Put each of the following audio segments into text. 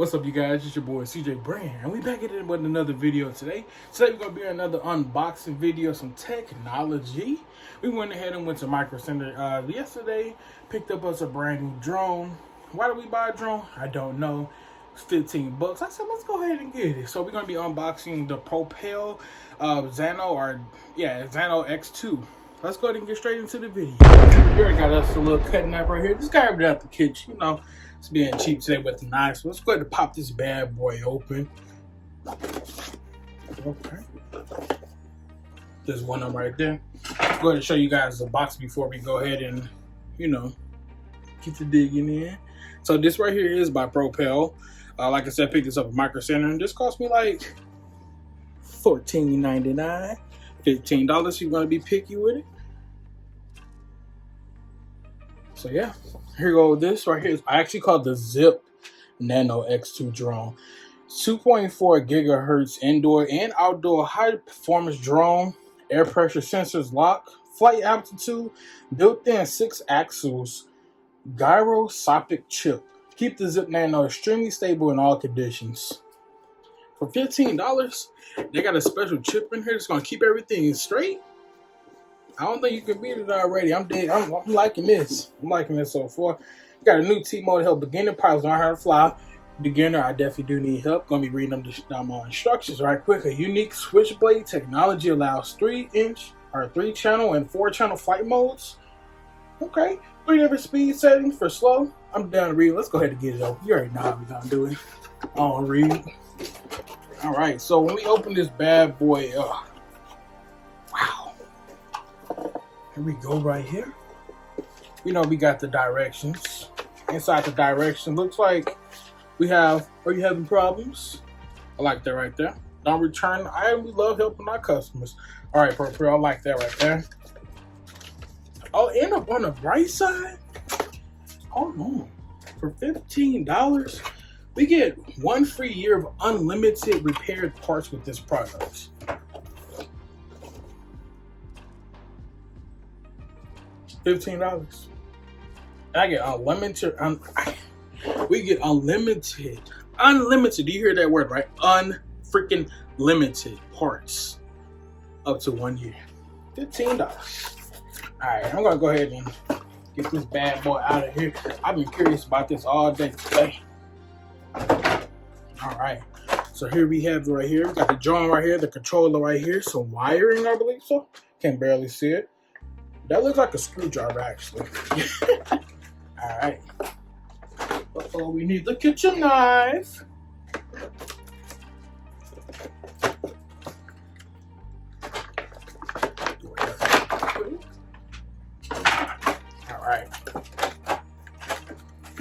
What's up, you guys? It's your boy Ceejaybrand, and we back at it with another video today. Today we're gonna be another unboxing video, some technology. We went ahead and went to Micro Center yesterday, picked up us a brand new drone. Why did we buy a drone? I don't know. It's 15 bucks. I said let's go ahead and get it. So we're gonna be unboxing the Propel Nano X2. Let's go ahead and get straight into the video. We already got us a little cutting knife right here. Just got it out the kitchen, you know. It's being cheap today with the knife. So let's go ahead and pop this bad boy open. Okay. There's one of them right there. Go ahead and show you guys the box before we go ahead and, you know, get to digging in. So this right here is by Propel. Like I said, I picked this up at Micro Center, and this cost me like $14.99. $15. You're gonna be picky with it. So yeah, here you go. This right here is actually called the Zipp Nano X2 drone. 2.4 gigahertz indoor and outdoor high performance drone. Air pressure sensors lock. Flight altitude. Built-in 6 axles. Gyroscopic chip. Keep the Zipp Nano extremely stable in all conditions. For $15, they got a special chip in here that's gonna keep everything straight. I don't think you can beat it already. I'm liking this. I'm liking this so far. You got a new T mode to help beginner pilots learn how to fly. Beginner, I definitely do need help. Gonna be reading them instructions right quick. A unique switchblade technology allows 3-channel and 4-channel flight modes. Okay, 3 different speed settings for slow. I'm down to read. Let's go ahead and get it open. You already know how we're gonna do it. I'll read. All right, so when we open this bad boy up, wow. Here we go right here. You know, we got the directions. Inside the direction, looks like we have, are you having problems? I like that right there. Don't return the item. We love helping our customers. All right, Propel, I like that right there. Oh, and up on the right side, hold on. For $15, we get 1 free year of unlimited repaired parts with this product. $15. I get unlimited. We get unlimited. Unlimited. Do you hear that word right? Unfreaking limited parts up to 1 year. $15. All right, I'm gonna go ahead and get this bad boy out of here. I've been curious about this all day today. All right, so here we have it right here. We got the drone right here, the controller right here, some wiring, I believe so. Can barely see it. That looks like a screwdriver, actually. All right. Uh-oh, we need the kitchen knife. All right.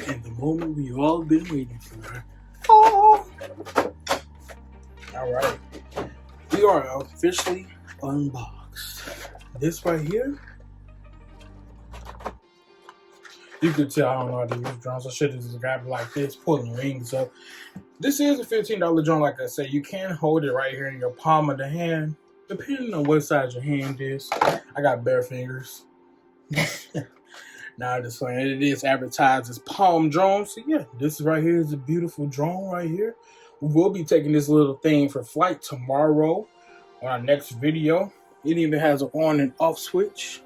And the moment we've all been waiting for. Oh. All right. We are officially unboxed. This right here. You could tell I don't know how to use drones. I should have just grabbed it like this, pulling the rings up. This is a $15 drone, like I said. You can hold it right here in your palm of the hand, depending on what size your hand is. I got bare fingers. Nah, just playing. It is advertised as palm drone. So yeah, this right here is a beautiful drone right here. We will be taking this little thing for flight tomorrow on our next video. It even has an on and off switch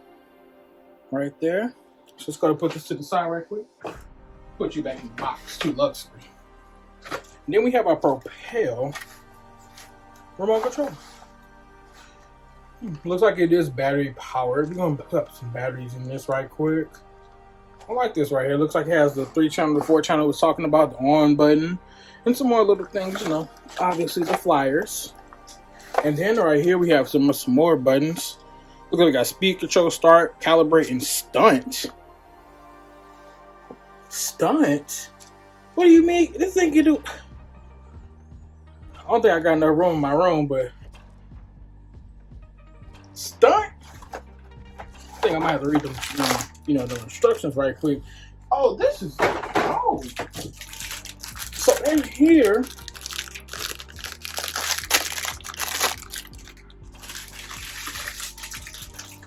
right there. So let's go to put this to the side right quick. Put you back in the box, too luxury. And then we have our Propel remote control. Looks like it is battery powered. We're gonna put some batteries in this right quick. I like this right here. Looks like it has the 3-channel, the 4-channel was talking about, the on button, and some more little things, you know, obviously the flyers. And then right here we have some more buttons. Look like we got speed control, start, calibrate, and stunt. Stunt? What do you mean? This thing can do. I don't think I got enough room in my room, but stunt? I think I might have to read them, you know, the instructions right quick. Oh, this is, oh. So in here,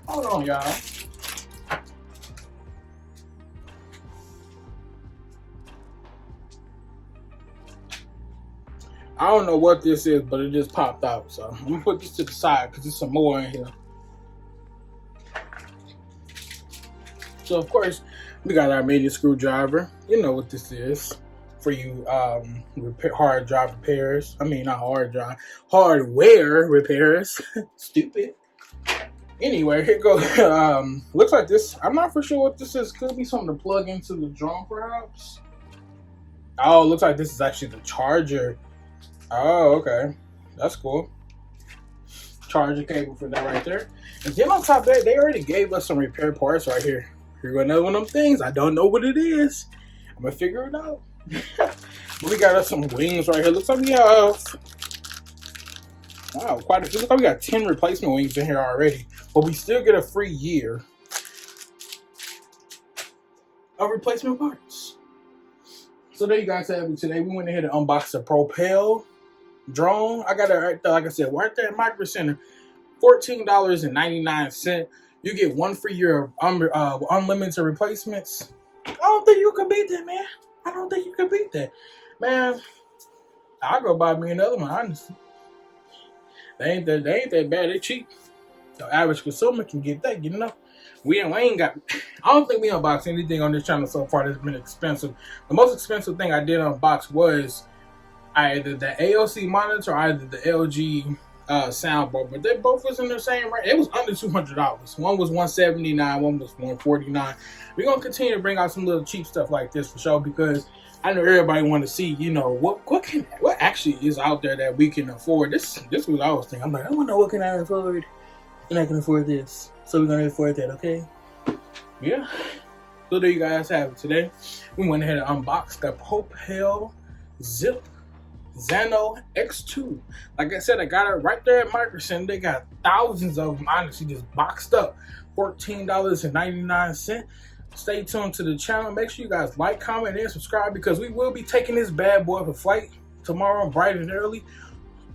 hold on, y'all. I don't know what this is, but it just popped out. So I'm gonna put this to the side because there's some more in here. So of course, we got our mini screwdriver. You know what this is for you hard drive repairs. I mean, not hard drive, hardware repairs. Stupid. Anyway, here goes. Looks like this. I'm not for sure what this is. Could be something to plug into the drone, perhaps. Oh, looks like this is actually the charger. Oh, okay. That's cool. Charger cable for that right there. And then on top of that, they already gave us some repair parts right here. Here go another one of them things. I don't know what it is. I'm gonna figure it out. But we got us some wings right here. Looks like we have, wow, quite a few. Looks like we got 10 replacement wings in here already. But we still get a free year of replacement parts. So there you guys have it today. We went ahead and unboxed the Propel drone. I got it right there, like I said, right there at Micro Center. $14.99. You get 1 free year of unlimited replacements. I don't think you can beat that, man. I don't think you can beat that. Man, I'll go buy me another one, honestly. They ain't that bad. They cheap. The average consumer can get that, you know. We ain't got, I don't think we unboxed anything on this channel so far that's been expensive. The most expensive thing I did unbox was either the AOC monitor or either the LG soundbar, but they both was in the same range. It was under $200. One was $179, one was $149. We're gonna continue to bring out some little cheap stuff like this for sure, because I know everybody want to see, you know, what actually is out there that we can afford. This was I was thinking. I'm like, I want to know what can I afford, and I can afford this, so we're gonna afford that, okay? Yeah. So there you guys have it today. We went ahead and unboxed the Propel Zipp Nano X2. Like I said, I got it right there at Micro Center. They got thousands of them, honestly, just boxed up. $14.99. Stay tuned to the channel. Make sure you guys like, comment, and subscribe, because we will be taking this bad boy for flight tomorrow bright and early.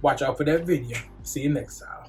Watch out for that video. See you next time.